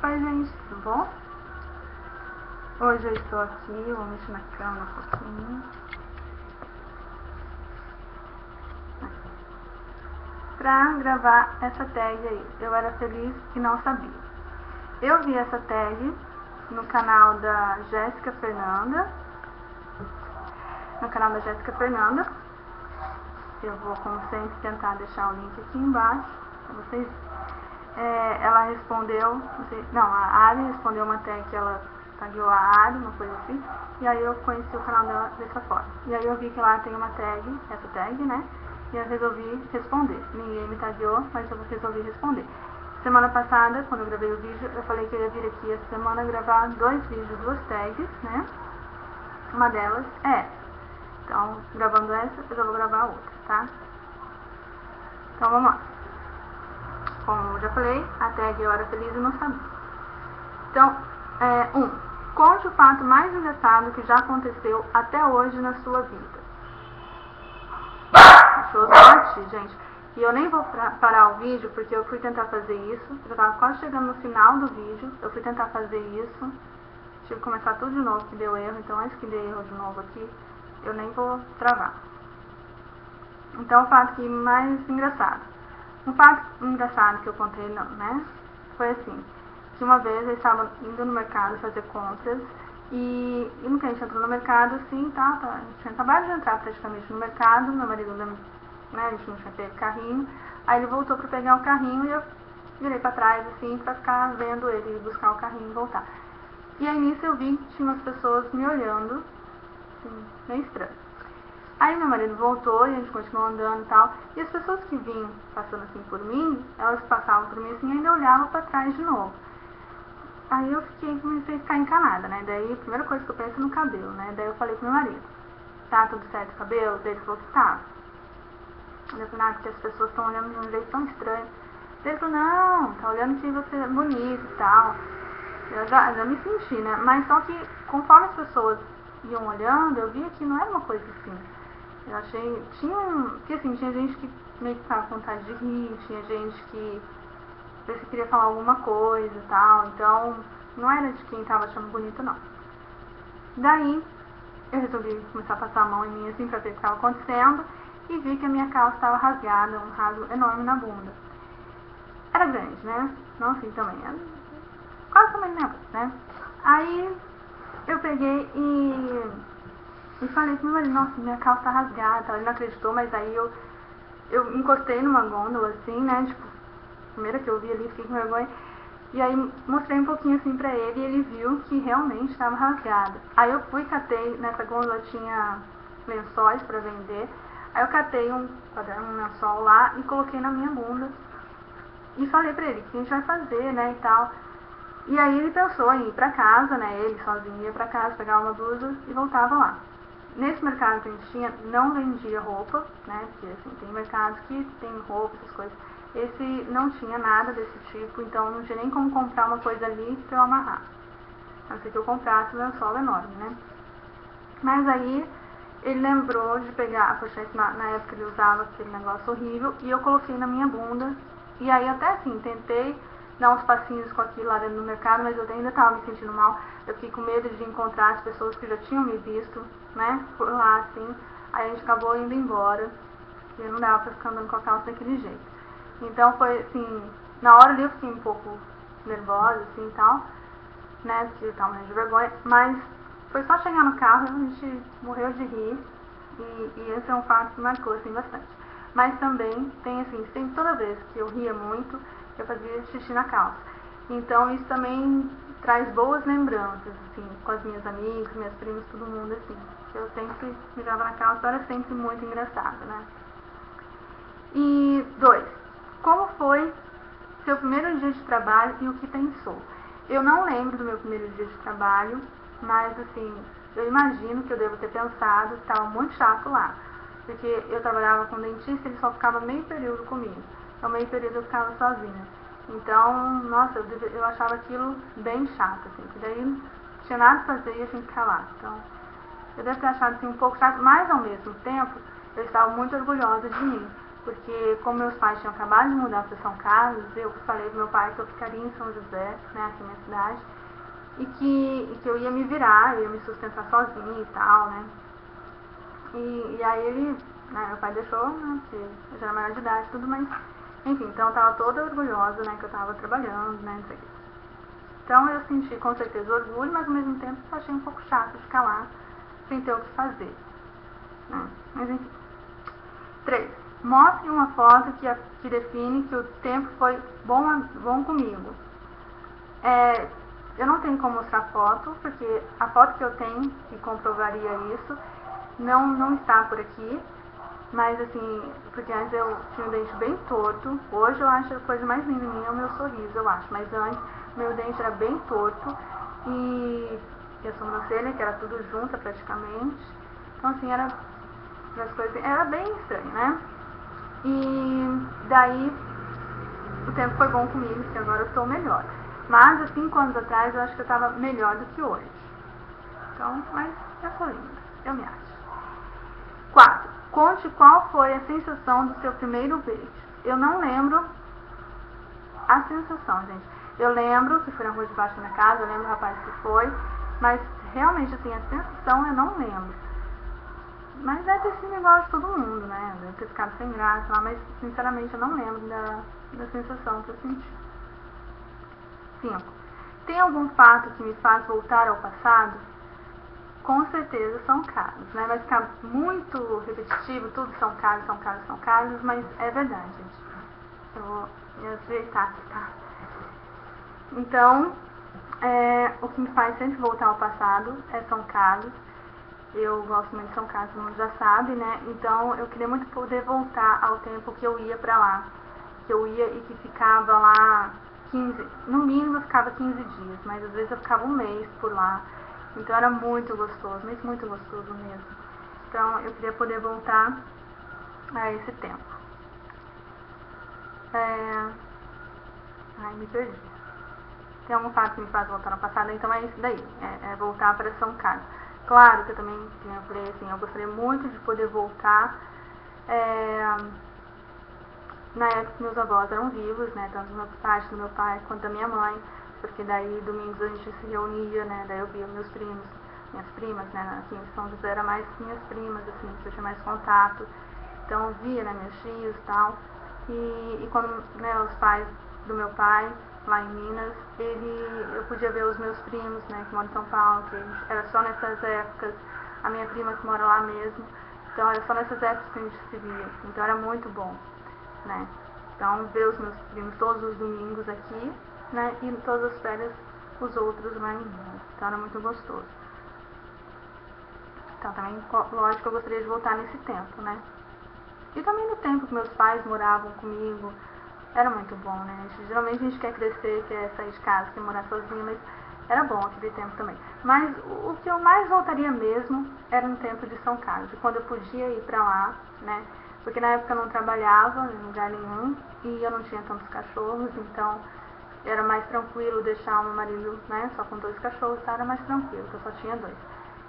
Oi gente, tudo bom? Hoje eu estou aqui, vou mexer na câmera um pouquinho pra gravar essa tag aí. Eu era feliz e não sabia. Eu vi essa tag no canal da Jéssica Fernanda. Eu vou, como sempre, tentar deixar o link aqui embaixo pra vocês. Ela respondeu, a Ari respondeu uma tag que ela tagueou a Ari, uma coisa assim, e aí eu conheci o canal dela dessa forma. E aí eu vi que lá tem uma tag, essa tag, né, e eu resolvi responder. Ninguém me tagueou, mas eu resolvi responder. Semana passada, quando eu gravei o vídeo, eu falei que eu ia vir aqui essa semana gravar 2 vídeos, 2 tags, né, uma delas é essa. Então, gravando essa, eu já vou gravar a outra, tá? Então, vamos lá. Como eu já falei, a tag eu era feliz e não sabia. Então, conte o fato mais engraçado que já aconteceu até hoje na sua vida. Deixa eu latir, gente. E eu nem vou parar o vídeo porque eu fui tentar fazer isso. Eu já estava quase chegando no final do vídeo. Eu fui tentar fazer isso. Tive que começar tudo de novo, que deu erro. Então, antes que dê erro de novo aqui, eu nem vou travar. Então, o fato que mais engraçado. Um fato engraçado que eu contei, né, foi assim, que uma vez eu estava indo no mercado fazer compras e no que a gente entrou no mercado, assim, a gente tinha acabado de entrar praticamente no mercado, meu marido, né, a gente não tinha pego carrinho, aí ele voltou para pegar o carrinho e eu virei para trás, assim, para ficar vendo ele buscar o carrinho e voltar. E aí nisso eu vi que tinha umas pessoas me olhando, assim, meio estranho. Aí meu marido voltou e a gente continuou andando e tal. E as pessoas que vinham passando assim por mim, elas passavam por mim assim e ainda olhavam pra trás de novo. Aí eu comecei a ficar encanada, né? Daí a primeira coisa que eu penso é no cabelo, né? Daí eu falei pro meu marido, tá tudo certo o cabelo? Daí ele falou que tá. Eu falei, porque as pessoas estão olhando de um jeito tão estranho. Daí ele falou, não, tá olhando que você é bonito e tal. Eu já me senti, né? Mas só que conforme as pessoas iam olhando, eu via que não era uma coisa assim. Eu achei, tinha gente que meio que tava com vontade de rir, tinha gente que queria falar alguma coisa e tal, então não era de quem tava achando bonito não. Daí eu resolvi começar a passar a mão em mim assim pra ver o que estava acontecendo e vi que a minha calça estava rasgada, um rasgo enorme na bunda. Era grande, né? Não assim também, era quase tamanho da minha bunda, né? Aí eu peguei e falei pro meu marido, nossa, minha calça tá rasgada. Ele não acreditou, mas aí eu encostei numa gôndola assim, né, tipo, primeira que eu vi ali, fiquei com vergonha. E aí mostrei um pouquinho assim pra ele e ele viu que realmente estava rasgada. Aí eu fui, catei, nessa gôndola tinha lençóis pra vender. Aí eu catei um lençol lá e coloquei na minha bunda. E falei pra ele, o que a gente vai fazer, né, e tal. E aí ele pensou em ir pra casa, né, ele sozinho ia pra casa, pegar uma blusa e voltava lá. Nesse mercado que a gente tinha, não vendia roupa, né, porque assim, tem mercados que tem roupa, essas coisas. Esse não tinha nada desse tipo, então não tinha nem como comprar uma coisa ali pra eu amarrar. A não ser que eu comprasse um lençol enorme, né. Mas aí ele lembrou de pegar a pochete, na época ele usava aquele negócio horrível, e eu coloquei na minha bunda. E aí até assim, tentei dar uns passinhos com aquilo lá dentro do mercado, mas eu ainda estava me sentindo mal. Eu fiquei com medo de encontrar as pessoas que já tinham me visto, né, por lá, assim. Aí a gente acabou indo embora, e não dava pra ficar andando com a calça daquele jeito. Então foi assim, na hora ali eu fiquei um pouco nervosa, assim, e tal, né, porque eu tava morrendo de vergonha, mas foi só chegar no carro e a gente morreu de rir, e esse é um fato que marcou, assim, bastante. Mas também tem, assim, sempre, toda vez que eu ria muito, eu fazia xixi na calça. Então isso também traz boas lembranças, assim, com as minhas amigas, minhas primas, todo mundo, assim. Eu sempre mijava na calça, era sempre muito engraçado, né? E 2. Como foi seu primeiro dia de trabalho e o que pensou? Eu não lembro do meu primeiro dia de trabalho, mas assim, eu imagino que eu devo ter pensado que estava muito chato lá. Porque eu trabalhava com dentista e ele só ficava meio período comigo. Então meio período eu ficava sozinha. Então, nossa, eu achava aquilo bem chato, assim, porque daí não tinha nada pra fazer e eu tinha que ficar lá. Então, eu devo ter achado assim um pouco chato, mas ao mesmo tempo eu estava muito orgulhosa de mim. porque como meus pais tinham acabado de mudar para São Carlos, eu falei pro meu pai que eu ficaria em São José, né, aqui na minha cidade, e que eu ia me virar, eu ia me sustentar sozinha e tal, né. E aí ele, né, meu pai deixou, né, porque eu já era maior de idade e tudo, mas enfim, então eu tava toda orgulhosa, né, que eu tava trabalhando, né, não sei o que. Então eu senti com certeza orgulho, mas ao mesmo tempo achei um pouco chato ficar lá sem ter o que fazer, né. Mas enfim. 3. Mostre uma foto que define que o tempo foi bom comigo. Eu não tenho como mostrar foto, porque a foto que eu tenho, que comprovaria isso, não está por aqui. Mas assim, porque antes eu tinha o dente bem torto. Hoje eu acho a coisa mais linda em mim é o meu sorriso, eu acho. Mas antes, meu dente era bem torto. E a sobrancelha, que era tudo junta praticamente. Então assim, era bem estranho, né? E daí o tempo foi bom comigo, porque agora eu estou melhor. Mas há 5 anos atrás eu acho que eu estava melhor do que hoje. Então, mas eu sou linda, eu me acho. 4. Conte qual foi a sensação do seu primeiro beijo. Eu não lembro a sensação, gente. Eu lembro que foi na rua de baixo da minha casa, eu lembro o rapaz que foi, mas realmente assim, a sensação eu não lembro. Mas deve ter sido igual de todo mundo, né? Deve ter ficado sem graça lá, mas sinceramente eu não lembro da sensação que eu senti. 5. Tem algum fato que me faz voltar ao passado? Com certeza São Carlos, né? Vai ficar muito repetitivo, tudo São Carlos, São Carlos, São Carlos, mas é verdade, gente. Eu vou me ajeitar aqui, tá? Então, o que me faz sempre voltar ao passado é São Carlos. Eu gosto muito de São Carlos, todo mundo já sabe, né? Então eu queria muito poder voltar ao tempo que eu ia pra lá. Que eu ia e que ficava lá 15, no mínimo eu ficava 15 dias, mas às vezes eu ficava um mês por lá. Então era muito gostoso, mas muito gostoso mesmo. Então eu queria poder voltar a esse tempo. Ai, me perdi. Tem algum fato que me faz voltar no passado, então é isso daí, é voltar para São Carlos. Claro que eu também, como eu falei assim, eu gostaria muito de poder voltar na época que meus avós eram vivos, né, tanto da parte do meu pai quanto da minha mãe, porque daí domingos a gente se reunia, né, daí eu via meus primos, minhas primas, né, aqui em São José era mais minhas primas, assim, que eu tinha mais contato, então eu via, né, meus tios e tal, e quando, né, os pais do meu pai, lá em Minas, eu podia ver os meus primos, né, que moram em São Paulo, que era só nessas épocas, a minha prima que mora lá mesmo, então era só nessas épocas que a gente se via, então era muito bom, né, então ver os meus primos todos os domingos aqui, né, e todas as férias os outros lá em Minas, então era muito gostoso. Então também, lógico, eu gostaria de voltar nesse tempo, né, e também no tempo que meus pais moravam comigo. Era muito bom, né? Geralmente a gente quer crescer, quer sair de casa, quer morar sozinho, mas era bom aquele tempo também. Mas o que eu mais voltaria mesmo era no tempo de São Carlos, quando eu podia ir pra lá, né? Porque na época eu não trabalhava em lugar nenhum e eu não tinha tantos cachorros, então era mais tranquilo deixar o meu marido, né, só com 2 cachorros, tá? Era mais tranquilo, porque eu só tinha 2.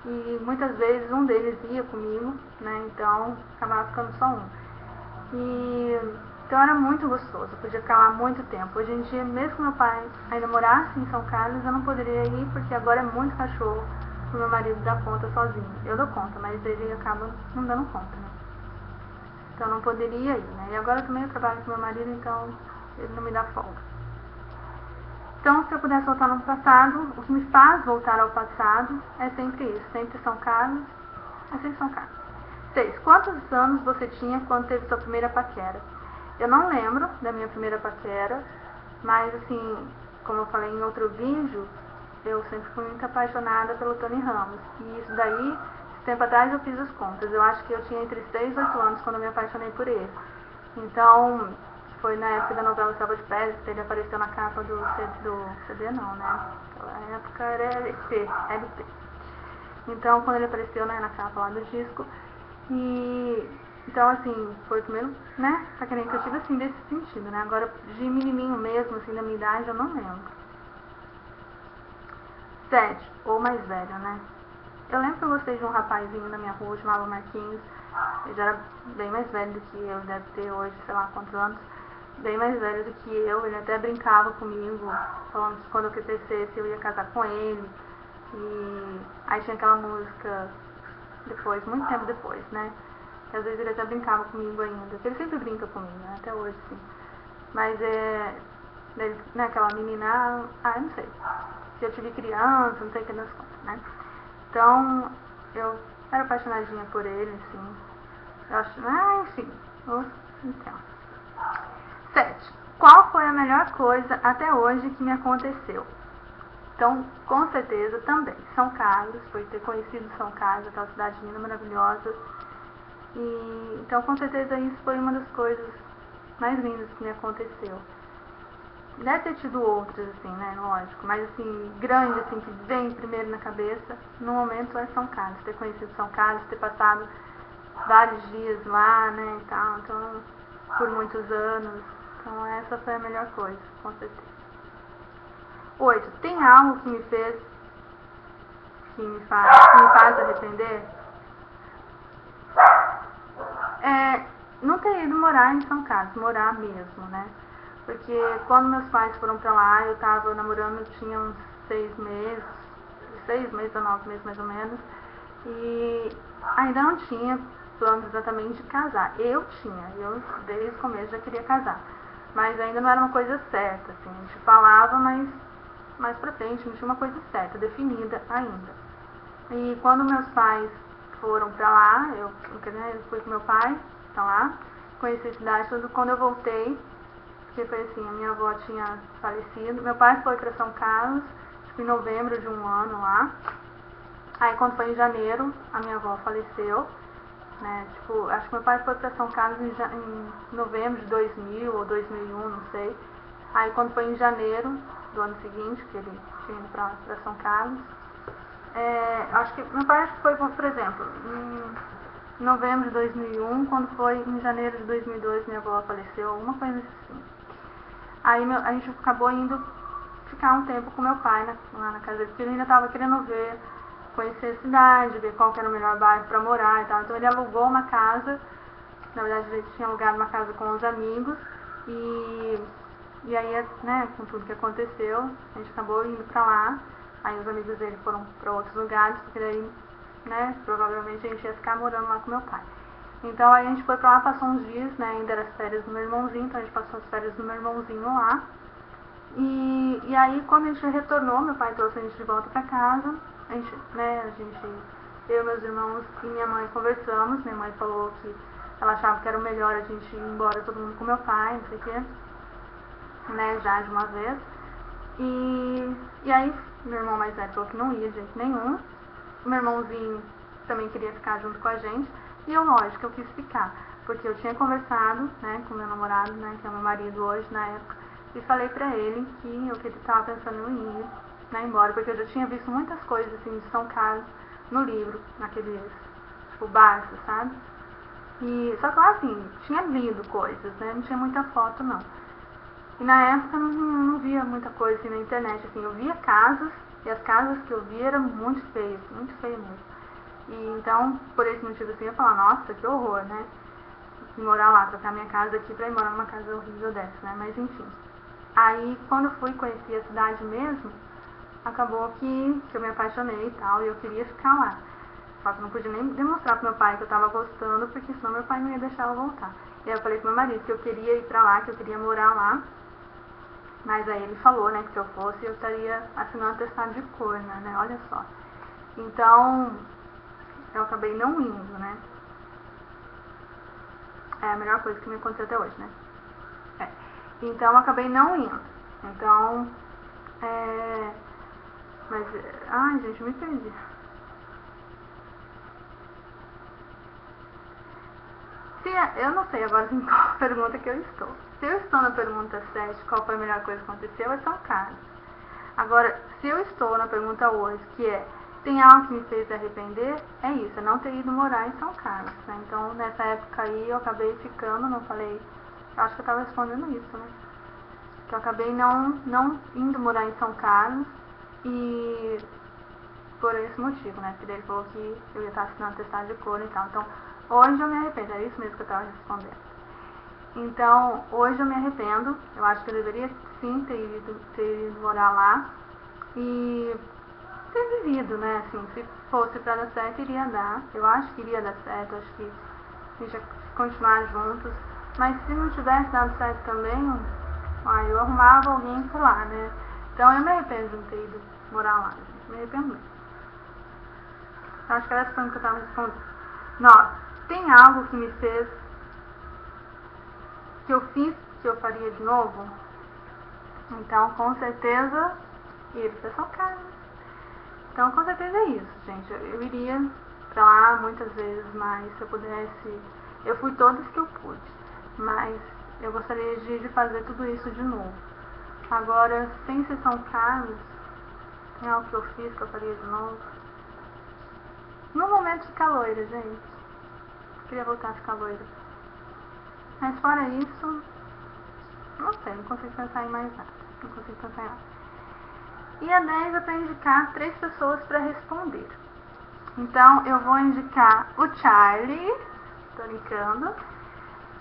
E muitas vezes um deles ia comigo, né? Então acabava ficando só um. Então era muito gostoso, eu podia ficar lá muito tempo. Hoje em dia, mesmo que meu pai ainda morasse em São Carlos, eu não poderia ir porque agora é muito cachorro pro meu marido dar conta sozinho. Eu dou conta, mas ele acaba não dando conta, né? Então eu não poderia ir, né? E agora também eu trabalho com meu marido, então ele não me dá folga. Então, se eu pudesse voltar no passado, o que me faz voltar ao passado é sempre isso, sempre São Carlos, é sempre São Carlos. 6. Quantos anos você tinha quando teve sua primeira paquera? Eu não lembro da minha primeira paquera, mas assim, como eu falei em outro vídeo, eu sempre fui muito apaixonada pelo Tony Ramos. E isso daí, esse tempo atrás eu fiz as contas. Eu acho que eu tinha entre 6 e 8 anos quando eu me apaixonei por ele. Então, foi na época da novela Selva de Pedras, ele apareceu na capa do CD não, né? Naquela época era LP. Então, quando ele apareceu, né, na capa lá do disco, então, assim, foi o primeiro, né, paquerinha que eu tive, assim, desse sentido, né, agora, de menininho mesmo, assim, da minha idade, eu não lembro. 7, ou mais velho, né, eu lembro que eu gostei de um rapazinho na minha rua, chamava Marquinhos, Ele já era bem mais velho do que eu, deve ter hoje, sei lá quantos anos, bem mais velho do que eu. Ele até brincava comigo, falando que quando eu crescesse eu ia casar com ele. E aí tinha aquela música depois, muito tempo depois, né? Que às vezes ele até brincava comigo ainda. Ele sempre brinca comigo, né? Até hoje, sim. Mas né, aquela menina, eu não sei. Se eu tive criança, não sei o que das contas, né? Então, eu era apaixonadinha por ele, assim. Eu acho, enfim. Então. 7. Qual foi a melhor coisa até hoje que me aconteceu? Então, com certeza, também São Carlos, por ter conhecido São Carlos, aquela cidade linda, maravilhosa. E, então, com certeza, isso foi uma das coisas mais lindas que me aconteceu. Deve ter tido outras, assim, né, lógico, mas, assim, grande, assim, que vem primeiro na cabeça, no momento é São Carlos. Ter conhecido São Carlos, ter passado vários dias lá, né, e tal, então, por muitos anos. Então, essa foi a melhor coisa, com certeza. 8. Tem algo que me faz arrepender? Não ter ido morar em São Carlos, morar mesmo, né? Porque quando meus pais foram pra lá, eu tava namorando, tinha uns 6 meses a 9 meses mais ou menos, e ainda não tinha planos exatamente de casar. Eu desde o começo já queria casar, mas ainda não era uma coisa certa, assim, a gente falava, mas mais pra frente não tinha uma coisa certa, definida ainda. E quando meus pais foram pra lá, eu fui com meu pai pra lá, conheci a cidade, tudo. Quando eu voltei, porque foi assim, a minha avó tinha falecido, meu pai foi pra São Carlos, em novembro de um ano lá. Aí quando foi em janeiro, a minha avó faleceu, né, tipo, acho que meu pai foi pra São Carlos em novembro de 2000 ou 2001, não sei. Aí quando foi em janeiro do ano seguinte, que ele tinha ido pra São Carlos, acho que meu pai foi, por exemplo, em novembro de 2001, quando foi em janeiro de 2002 minha avó faleceu, alguma coisa assim. Aí a gente acabou indo ficar um tempo com meu pai lá na casa dele, porque ele ainda estava querendo conhecer a cidade, ver qual que era o melhor bairro para morar e tal. Então ele alugou uma casa, na verdade ele tinha alugado uma casa com os amigos, e aí, né, com tudo que aconteceu, a gente acabou indo pra lá. Aí os amigos dele foram pra outros lugares, porque daí, né, provavelmente a gente ia ficar morando lá com meu pai. Então aí a gente foi pra lá, passou uns dias, né, ainda era as férias do meu irmãozinho, então a gente passou as férias do meu irmãozinho lá. E aí quando a gente retornou, meu pai trouxe a gente de volta pra casa, eu, meus irmãos e minha mãe conversamos, minha mãe falou que ela achava que era o melhor a gente ir embora todo mundo com meu pai, não sei o quê, né, já de uma vez. E aí meu irmão mais velho falou que não ia de jeito nenhum. O meu irmãozinho também queria ficar junto com a gente. E eu, lógico, eu quis ficar. Porque eu tinha conversado, né, com meu namorado, né, que é meu marido hoje, na época. E falei pra ele que eu tava pensando em ir, né, embora. Porque eu já tinha visto muitas coisas, assim, de São Carlos no livro, naqueles, tipo, barcos, sabe? E, só que lá, assim, tinha lido coisas, né, não tinha muita foto, não. E na época eu não via muita coisa assim na internet, assim, eu via casas, e as casas que eu via eram muito feias mesmo. E então, por esse motivo assim, eu falava, nossa, que horror, né? Morar lá, trocar minha casa aqui pra ir morar numa casa horrível dessa, né? Mas enfim. Aí, quando eu fui conhecer a cidade mesmo, acabou que eu me apaixonei e tal, e eu queria ficar lá. Só que eu não podia nem demonstrar pro meu pai que eu tava gostando, porque senão meu pai não ia deixar eu voltar. E aí eu falei pro meu marido que eu queria ir pra lá, que eu queria morar lá. Mas aí ele falou, né, que se eu fosse eu estaria assinando atestado de corna, né, olha só. Então, eu acabei não indo, né. É a melhor coisa que me aconteceu até hoje, né. Então, eu acabei não indo. Então, mas, ai gente, me perdi. Eu não sei agora em qual pergunta que eu estou. Se eu estou na pergunta 7, qual foi a melhor coisa que aconteceu, é São Carlos. Agora, se eu estou na pergunta 8, que é, tem algo que me fez arrepender, é isso, é não ter ido morar em São Carlos, né? Então, nessa época aí, eu acabei ficando, não falei, acho que eu estava respondendo isso, né? Que eu acabei não indo morar em São Carlos, e por esse motivo, né? Porque ele falou que eu ia estar assinando atestado de cor e tal. Então, Hoje eu me arrependo, é isso mesmo que eu estava respondendo. Então, hoje eu me arrependo, eu acho que eu deveria sim ter ido morar lá e ter vivido, né, assim, se fosse pra dar certo, iria dar, eu acho que iria dar certo, acho que a gente ia continuar juntos, mas se não tivesse dado certo também, eu arrumava alguém por lá, né, então eu me arrependo de não ter ido morar lá, gente, me arrependo muito. Acho que era essa pergunta que eu estava respondendo. Nossa, tem algo que me fez, que eu fiz, que eu faria de novo? Então, com certeza, ir pra São Carlos. Então, com certeza é isso, gente. Eu iria pra lá muitas vezes, mas se eu pudesse... Eu fui todas que eu pude, mas eu gostaria de fazer tudo isso de novo. Agora, sem ser São Carlos, tem algo que eu fiz que eu faria de novo? No momento de ficar loira, gente. Queria voltar a ficar loira. Mas fora isso, não sei, não consigo pensar em mais nada. Não consigo pensar em nada. E a 10 é para indicar 3 pessoas para responder. Então, eu vou indicar o Charlie, tô brincando,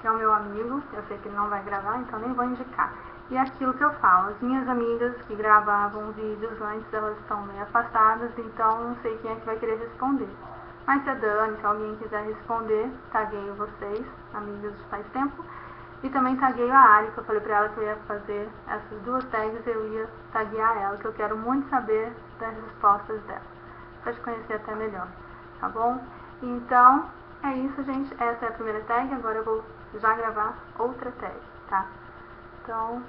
que é o meu amigo, eu sei que ele não vai gravar, então nem vou indicar. E aquilo que eu falo, as minhas amigas que gravavam vídeos antes, elas estão meio afastadas, então não sei quem é que vai querer responder. Mas se a Dani, se alguém quiser responder, tagueio vocês, amigas de faz tempo. E também tagueio a Ari, que eu falei pra ela que eu ia fazer essas 2 tags, eu ia taguear ela, que eu quero muito saber das respostas dela, pra te conhecer até melhor, tá bom? Então, é isso, gente, essa é a primeira tag, agora eu vou já gravar outra tag, tá? Então,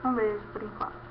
um beijo por enquanto.